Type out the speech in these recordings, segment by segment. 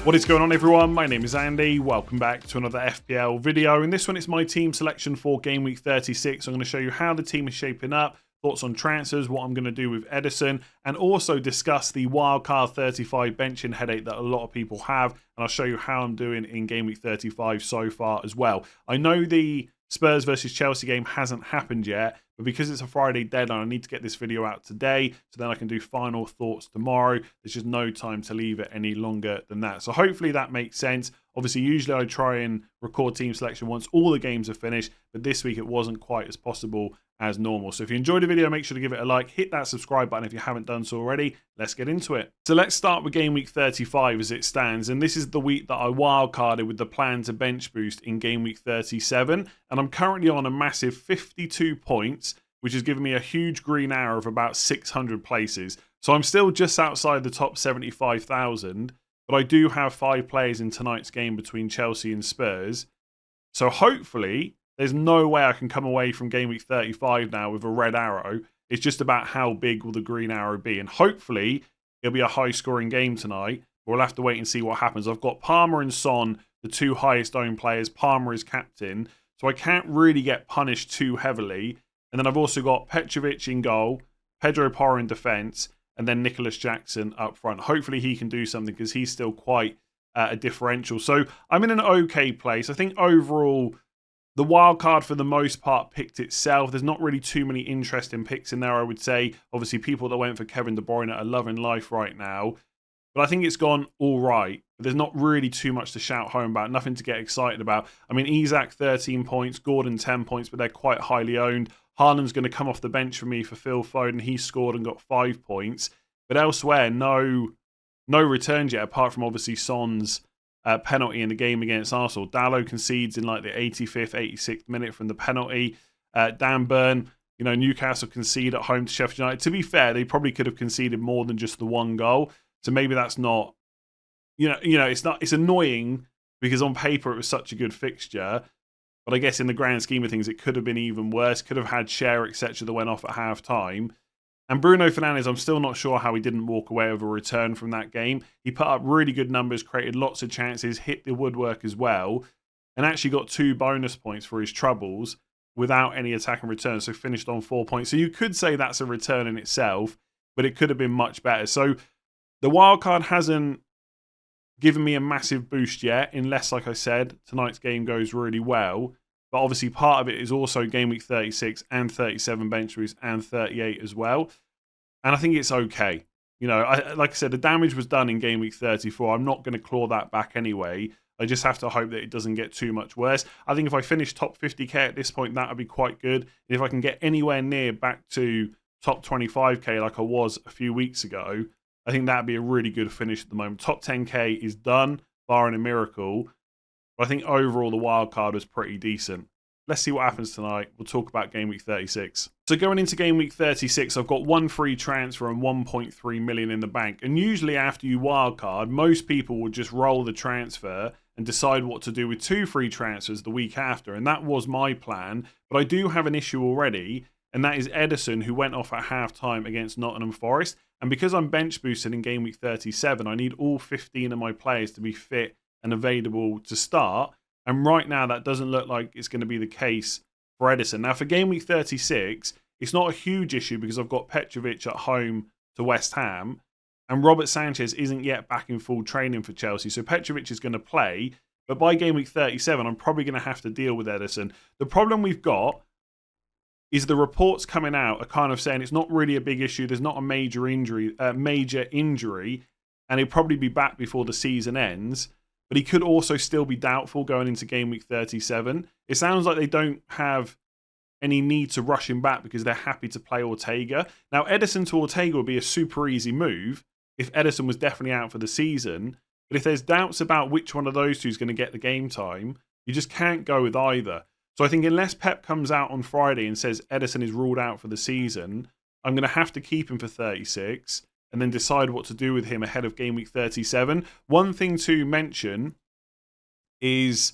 What is going on, everyone? My name is Andy. Welcome back to another FPL video. In this one, it's my team selection for Game Week 36. I'm going to show you how the team is shaping up, thoughts on transfers, what I'm going to do with Ederson, and also discuss the wildcard 35 benching headache that a lot of people have. And I'll show you how I'm doing in Game Week 35 so far as well. I know the Spurs versus Chelsea game hasn't happened yet, but because it's a Friday deadline, I need to get this video out today so then I can do final thoughts tomorrow. There's just no time to leave it any longer than that. So hopefully that makes sense. Obviously, usually I try and record team selection once all the games are finished, but this week it wasn't quite as possible as normal. So if you enjoyed the video, make sure to give it a like, hit that subscribe button if you haven't done so already. Let's get into it. So let's start with Game Week 35 as it stands. And this is the week that I wildcarded with the plan to bench boost in Game Week 37. And I'm currently on a massive 52 points, which has given me a huge green arrow of about 600 places. So I'm still just outside the top 75,000, but I do have 5 players in tonight's game between Chelsea and Spurs. So hopefully there's no way I can come away from Game Week 35 now with a red arrow. It's just about how big will the green arrow be. And hopefully it'll be a high-scoring game tonight. We'll have to wait and see what happens. I've got Palmer and Son, the 2 highest owned players. Palmer is captain, so I can't really get punished too heavily. And then I've also got Petrovic in goal, Pedro Porro in defence, and then Nicholas Jackson up front. Hopefully he can do something because he's still quite a differential. So I'm in an okay place. I think overall the wild card for the most part picked itself. There's not really too many interesting picks in there, I would say. Obviously, people that went for Kevin De Bruyne are loving life right now. But I think it's gone all right. There's not really too much to shout home about, nothing to get excited about. I mean, Isak 13 points, Gordon 10 points, but they're quite highly owned. Haaland's going to come off the bench for me for Phil Foden. He scored and got 5 points. But elsewhere, no returns yet, apart from obviously Son's penalty in the game against Arsenal. Dalot concedes in like the 85th, 86th minute from the penalty. Dan Burn, Newcastle concede at home to Sheffield United. To be fair, they probably could have conceded more than just the 1 goal. So maybe that's not, it's annoying because on paper it was such a good fixture. But I guess in the grand scheme of things, it could have been even worse. Could have had Cher, etc. that went off at half time. And Bruno Fernandes, I'm still not sure how he didn't walk away with a return from that game. He put up really good numbers, created lots of chances, hit the woodwork as well, and actually got 2 bonus points for his troubles without any attack and return, so finished on 4 points. So you could say that's a return in itself, but it could have been much better. So the wildcard hasn't given me a massive boost yet, unless, like I said, tonight's game goes really well. But obviously part of it is also Game Week 36 and 37 bench boost and 38 as well. And I think it's okay. Like I said, the damage was done in Game Week 34. I'm not going to claw that back anyway. I just have to hope that it doesn't get too much worse. I think if I finish top 50k at this point, that would be quite good. And if I can get anywhere near back to top 25k like I was a few weeks ago, I think that would be a really good finish at the moment. Top 10k is done, barring a miracle. But I think overall the wild card was pretty decent. Let's see what happens tonight. We'll talk about Game Week 36. So going into Game Week 36, I've got 1 free transfer and 1.3 million in the bank. And usually after you wildcard, most people would just roll the transfer and decide what to do with 2 free transfers the week after. And that was my plan. But I do have an issue already. And that is Ederson, who went off at half-time against Nottingham Forest. And because I'm bench boosted in Game Week 37, I need all 15 of my players to be fit and available to start. And right now, that doesn't look like it's going to be the case for Ederson. Now, for Game Week 36, it's not a huge issue because I've got Petrovic at home to West Ham. And Robert Sanchez isn't yet back in full training for Chelsea. So Petrovic is going to play. But by Game Week 37, I'm probably going to have to deal with Ederson. The problem we've got is the reports coming out are kind of saying it's not really a big issue. There's not a major injury, and he'll probably be back before the season ends. But he could also still be doubtful going into Game Week 37. It sounds like they don't have any need to rush him back because they're happy to play Ortega. Now, Ederson to Ortega would be a super easy move if Ederson was definitely out for the season. But if there's doubts about which one of those two is going to get the game time, you just can't go with either. So I think unless Pep comes out on Friday and says Ederson is ruled out for the season, I'm going to have to keep him for 36 and then decide what to do with him ahead of Game Week 37. One thing to mention is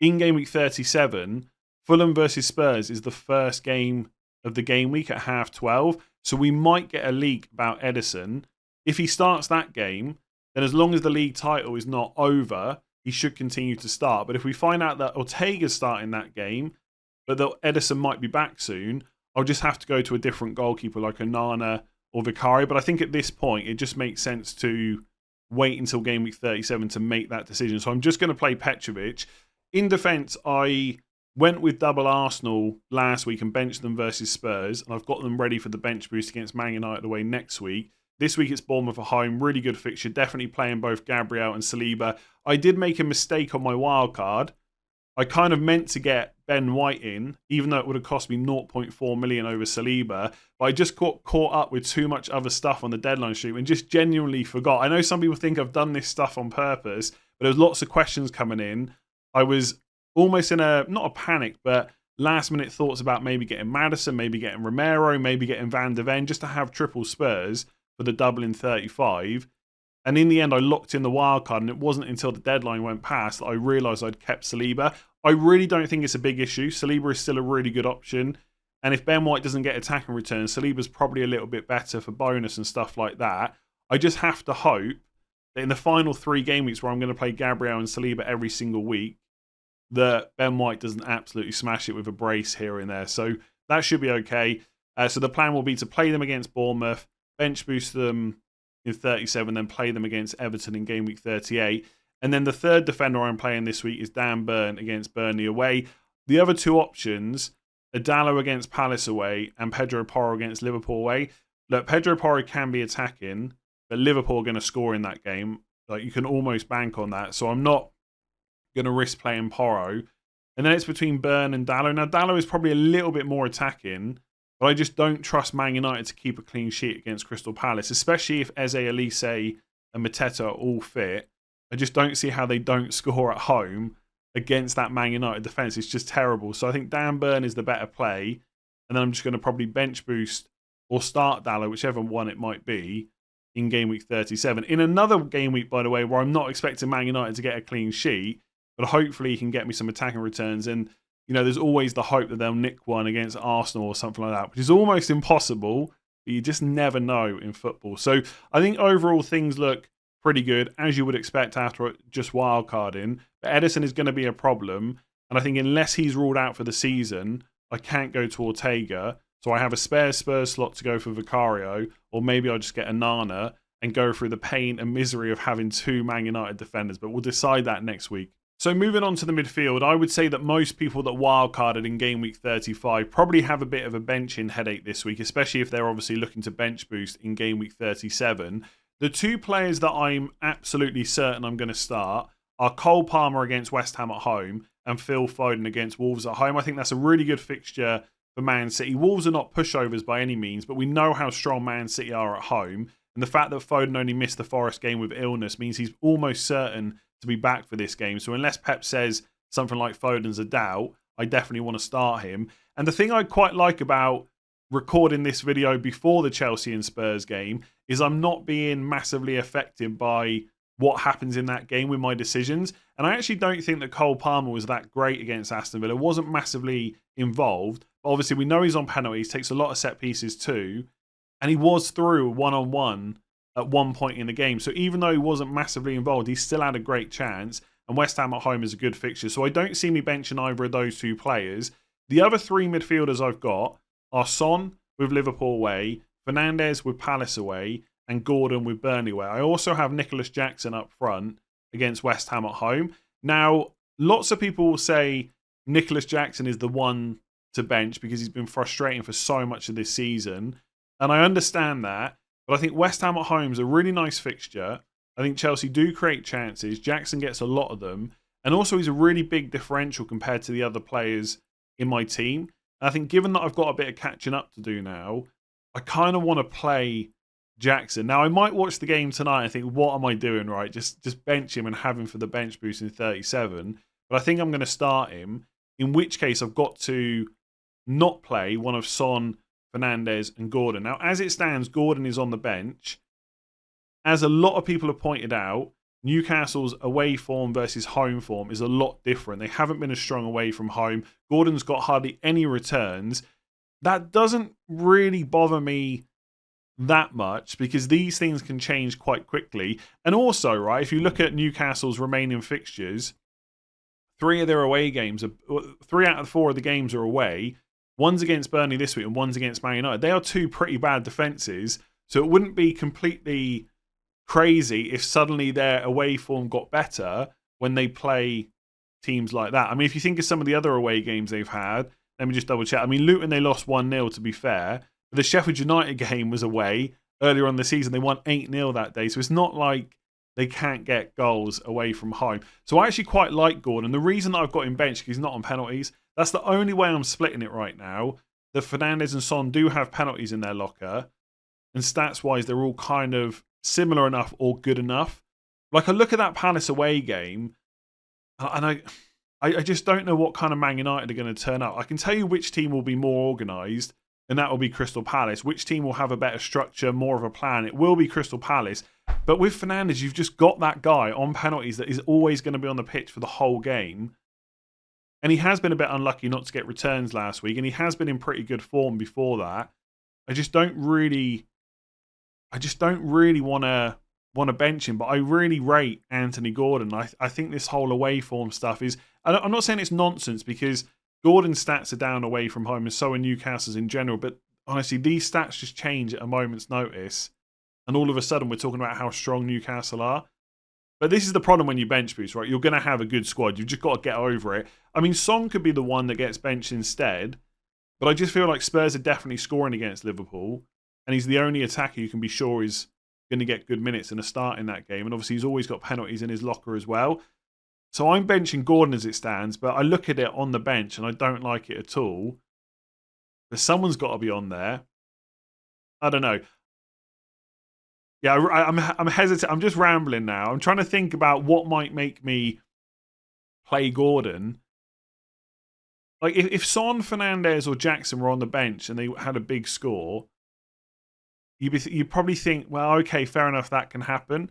in Game Week 37, Fulham versus Spurs is the first game of the game week at 12:30. So we might get a leak about Ederson. If he starts that game, then as long as the league title is not over, he should continue to start. But if we find out that Ortega's starting that game, but that Ederson might be back soon, I'll just have to go to a different goalkeeper like Onana or Vicario. But I think at this point, it just makes sense to wait until game week 37 to make that decision. So I'm just going to play Petrovic. In defence, I went with double Arsenal last week and benched them versus Spurs, and I've got them ready for the bench boost against Man United away next week. This week it's Bournemouth at home, really good fixture, definitely playing both Gabriel and Saliba. I did make a mistake on my wild card. I kind of meant to get Ben White in, even though it would have cost me 0.4 million over Saliba, but I just got caught up with too much other stuff on the deadline stream and just genuinely forgot. I know some people think I've done this stuff on purpose, but there was lots of questions coming in. I was almost in not a panic, but last minute thoughts about maybe getting Maddison, maybe getting Romero, maybe getting Van de Ven, just to have triple Spurs for the double in 35. And in the end, I locked in the wild card, and it wasn't until the deadline went past that I realised I'd kept Saliba. I really don't think it's a big issue. Saliba is still a really good option. And if Ben White doesn't get attacking returns, Saliba's probably a little bit better for bonus and stuff like that. I just have to hope that in the final 3 game weeks where I'm going to play Gabriel and Saliba every single week, that Ben White doesn't absolutely smash it with a brace here and there. So that should be okay. So the plan will be to play them against Bournemouth, bench boost them in 37, then play them against Everton in game week 38. And then the third defender I'm playing this week is Dan Burn against Burnley away. The other 2 options are Dalot against Palace away and Pedro Porro against Liverpool away. Look, Pedro Porro can be attacking, but Liverpool are going to score in that game. Like, you can almost bank on that. So I'm not going to risk playing Porro. And then it's between Burn and Dalot. Now, Dalot is probably a little bit more attacking, but I just don't trust Man United to keep a clean sheet against Crystal Palace, especially if Eze, Elise and Mateta are all fit. I just don't see how they don't score at home against that Man United defence. It's just terrible. So I think Dan Burn is the better play. And then I'm just going to probably bench boost or start Dalot, whichever one it might be, in game week 37. In another game week, by the way, where I'm not expecting Man United to get a clean sheet, but hopefully he can get me some attacking returns. And, you know, there's always the hope that they'll nick one against Arsenal or something like that, which is almost impossible, but you just never know in football. So I think overall things look pretty good, as you would expect after just wildcarding. But Ederson is going to be a problem. And I think unless he's ruled out for the season, I can't go to Ortega. So I have a spare Spurs slot to go for Vicario, or maybe I'll just get a Nana and go through the pain and misery of having 2 Man United defenders. But we'll decide that next week. So moving on to the midfield, I would say that most people that wildcarded in game week 35 probably have a bit of a benching headache this week, especially if they're obviously looking to bench boost in game week 37. The 2 players that I'm absolutely certain I'm going to start are Cole Palmer against West Ham at home and Phil Foden against Wolves at home. I think that's a really good fixture for Man City. Wolves are not pushovers by any means, but we know how strong Man City are at home. And the fact that Foden only missed the Forest game with illness means he's almost certain to be back for this game. So unless Pep says something like Foden's a doubt, I definitely want to start him. And the thing I quite like about recording this video before the Chelsea and Spurs game is I'm not being massively affected by what happens in that game with my decisions. And I actually don't think that Cole Palmer was that great against Aston Villa. Wasn't massively involved. But obviously we know he's on penalties, takes a lot of set pieces too. And he was through one-on-one at one point in the game. So even though he wasn't massively involved, he still had a great chance. And West Ham at home is a good fixture. So I don't see me benching either of those 2 players. The other 3 midfielders I've got are Son with Liverpool away, Fernandes with Palace away, and Gordon with Burnley away. I also have Nicholas Jackson up front against West Ham at home. Now, lots of people will say Nicholas Jackson is the one to bench because he's been frustrating for so much of this season. And I understand that. But I think West Ham at home is a really nice fixture. I think Chelsea do create chances. Jackson gets a lot of them. And also he's a really big differential compared to the other players in my team. And I think given that I've got a bit of catching up to do now, I kind of want to play Jackson. Now, I might watch the game tonight and think, what am I doing, right? Just bench him and have him for the bench boost in 37. But I think I'm going to start him, in which case I've got to not play one of Son, Fernandes and Gordon. Now, as it stands, Gordon is on the bench. As a lot of people have pointed out, Newcastle's away form versus home form is a lot different. They haven't been as strong away from home. Gordon's got hardly any returns. That doesn't really bother me that much because these things can change quite quickly. And also, right, if you look at Newcastle's remaining fixtures, 3 of their away games, 3 out of 4 of the games are away. One's against Burnley this week and one's against Man United. They are 2 pretty bad defences, so it wouldn't be completely crazy if suddenly their away form got better when they play teams like that. I mean, if you think of some of the other away games they've had, let me just double check. I mean, Luton, they lost 1-0 to be fair. But the Sheffield United game was away earlier on the season. They won 8-0 that day. So it's not like they can't get goals away from home. So I actually quite like Gordon. The reason that I've got him benched because he's not on penalties, that's the only way I'm splitting it right now. The Fernandes and Son do have penalties in their locker. And stats-wise, they're all kind of similar enough or good enough. Like, I look at that Palace away game, and I just don't know what kind of Man United are going to turn up. I can tell you which team will be more organised, and that will be Crystal Palace. Which team will have a better structure, more of a plan? It will be Crystal Palace. But with Fernandes, you've just got that guy on penalties that is always going to be on the pitch for the whole game. And he has been a bit unlucky not to get returns last week, and he has been in pretty good form before that. I just don't really want to bench him, but I really rate Anthony Gordon. I think this whole away form stuff is... I'm not saying it's nonsense because Gordon's stats are down away from home and so are Newcastle's in general, but honestly, these stats just change at a moment's notice and all of a sudden we're talking about how strong Newcastle are. But this is the problem when you bench boost, right? You're going to have a good squad. You've just got to get over it. I mean, Son could be the one that gets benched instead, but I just feel like Spurs are definitely scoring against Liverpool, and he's the only attacker you can be sure is going to get good minutes and a start in that game. And obviously, he's always got penalties in his locker as well. So I'm benching Gordon as it stands, but I look at it on the bench and I don't like it at all. But someone's got to be on there. I don't know. Yeah, I'm hesitant. I'm just rambling now. I'm trying to think about what might make me play Gordon. Like, if Son, Fernandes or Jackson were on the bench and they had a big score, you'd probably think, well, okay, fair enough, that can happen.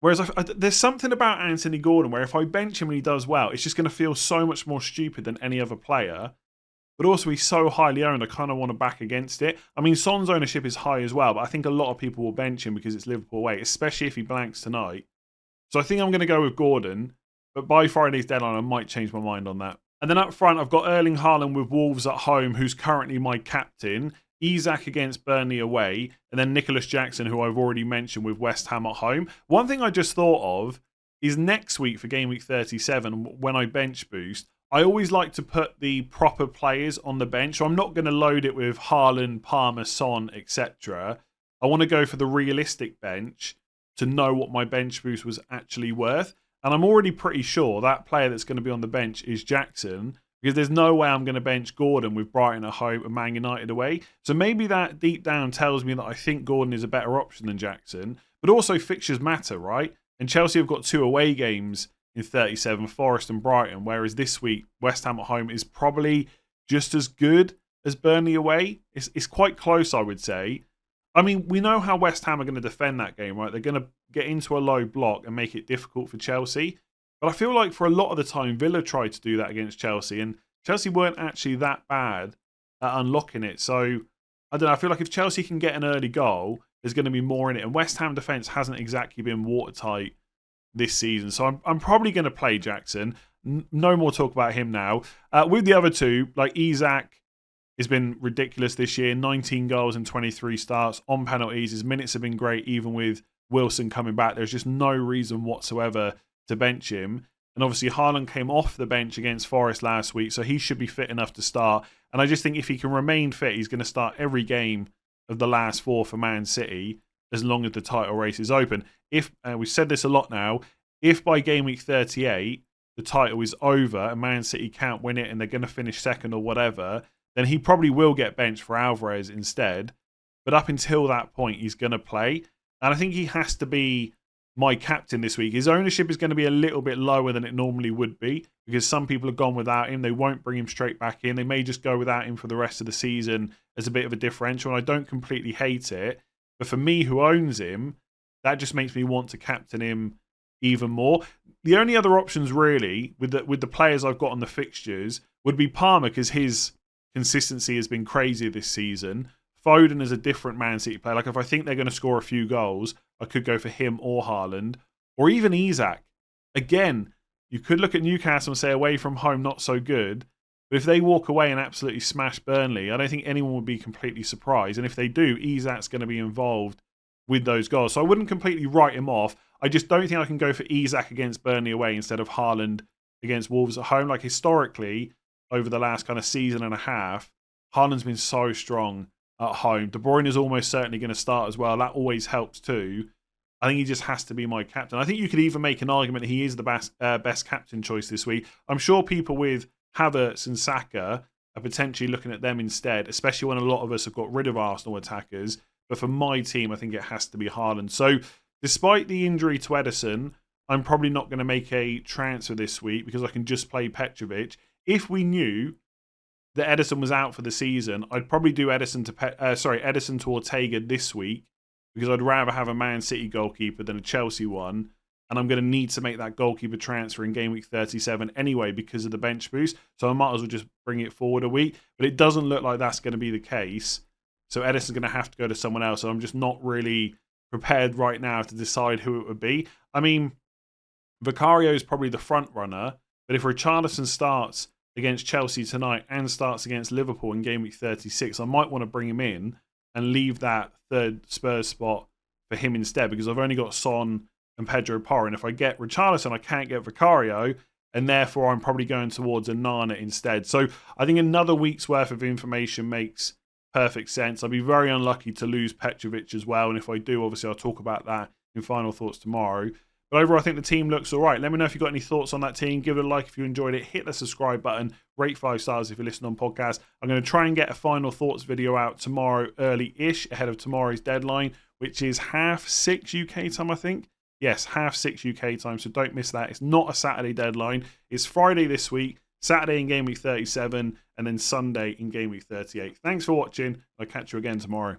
Whereas there's something about Anthony Gordon where if I bench him and he does well, it's just going to feel so much more stupid than any other player. But also, he's so highly owned, I kind of want to back against it. I mean, Son's ownership is high as well, but I think a lot of people will bench him because it's Liverpool away, especially if he blanks tonight. So I think I'm going to go with Gordon, but by Friday's deadline, I might change my mind on that. And then up front, I've got Erling Haaland with Wolves at home, who's currently my captain. Isak against Burnley away, and then Nicholas Jackson, who I've already mentioned, with West Ham at home. One thing I just thought of is next week for Gameweek 37, when I bench boost, I always like to put the proper players on the bench. So I'm not going to load it with Haaland, Palmer, Son, etc. I want to go for the realistic bench to know what my bench boost was actually worth. And I'm already pretty sure that player that's going to be on the bench is Jackson, because there's no way I'm going to bench Gordon with Brighton at home and Man United away. So maybe that deep down tells me that I think Gordon is a better option than Jackson. But also fixtures matter, right? And Chelsea have got 2 away games in 37, Forest and Brighton, whereas this week, West Ham at home is probably just as good as Burnley away. It's quite close, I would say. I mean, we know how West Ham are going to defend that game, right? They're going to get into a low block and make it difficult for Chelsea. But I feel like for a lot of the time, Villa tried to do that against Chelsea, and Chelsea weren't actually that bad at unlocking it. So, I don't know, I feel like if Chelsea can get an early goal, there's going to be more in it. And West Ham defence hasn't exactly been watertight this season. So I'm probably going to play Jackson. No more talk about him now. With the other two, like Isak has been ridiculous this year. 19 goals and 23 starts on penalties. His minutes have been great, even with Wilson coming back. There's just no reason whatsoever to bench him. And obviously Haaland came off the bench against Forest last week, so he should be fit enough to start. And I just think if he can remain fit, he's going to start every game of the last 4 for Man City, as long as the title race is open. If we've said this a lot now, if by game week 38 the title is over and Man City can't win it and they're going to finish second or whatever, then he probably will get benched for Alvarez instead. But up until that point, he's going to play. And I think he has to be my captain this week. His ownership is going to be a little bit lower than it normally would be because some people have gone without him. They won't bring him straight back in. They may just go without him for the rest of the season as a bit of a differential. And I don't completely hate it. But for me, who owns him, that just makes me want to captain him even more. The only other options really with the players I've got on the fixtures would be Palmer, because his consistency has been crazy this season. Foden is a different Man City player. Like if I think they're going to score a few goals, I could go for him or Haaland, or even Isak. Again, you could look at Newcastle and say away from home, not so good. But if they walk away and absolutely smash Burnley, I don't think anyone would be completely surprised. And if they do, Isak's going to be involved with those goals. So I wouldn't completely write him off. I just don't think I can go for Isak against Burnley away instead of Haaland against Wolves at home. Like historically, over the last kind of season and a half, Haaland's been so strong at home. De Bruyne is almost certainly going to start as well. That always helps too. I think he just has to be my captain. I think you could even make an argument he is the best captain choice this week. I'm sure people with Havertz and Saka are potentially looking at them instead, especially when a lot of us have got rid of Arsenal attackers. But for my team, I think it has to be Haaland. So despite the injury to Ederson, I'm probably not going to make a transfer this week because I can just play Petrovic. If we knew that Ederson was out for the season, I'd probably do Ederson to Ortega this week because I'd rather have a Man City goalkeeper than a Chelsea one. And I'm going to need to make that goalkeeper transfer in game week 37 anyway because of the bench boost. So I might as well just bring it forward a week. But it doesn't look like that's going to be the case. So Ederson's going to have to go to someone else. So I'm just not really prepared right now to decide who it would be. I mean, Vicario is probably the front runner. But if Richarlison starts against Chelsea tonight and starts against Liverpool in game week 36, I might want to bring him in and leave that third Spurs spot for him instead because I've only got Son and Pedro Porro. And if I get Richarlison, I can't get Vicario, and therefore I'm probably going towards a Nana instead. So I think another week's worth of information makes perfect sense. I'd be very unlucky to lose Petrovic as well, and if I do, obviously I'll talk about that in final thoughts tomorrow. But overall, I think the team looks all right. Let me know if you've got any thoughts on that team. Give it a like if you enjoyed it. Hit the subscribe button. Rate 5 stars if you listen on podcast. I'm going to try and get a final thoughts video out tomorrow early-ish ahead of tomorrow's deadline, which is 6:30 UK time, I think. Yes, 6:30 UK time, so don't miss that. It's not a Saturday deadline. It's Friday this week, Saturday in game week 37, and then Sunday in game week 38. Thanks for watching. I'll catch you again tomorrow.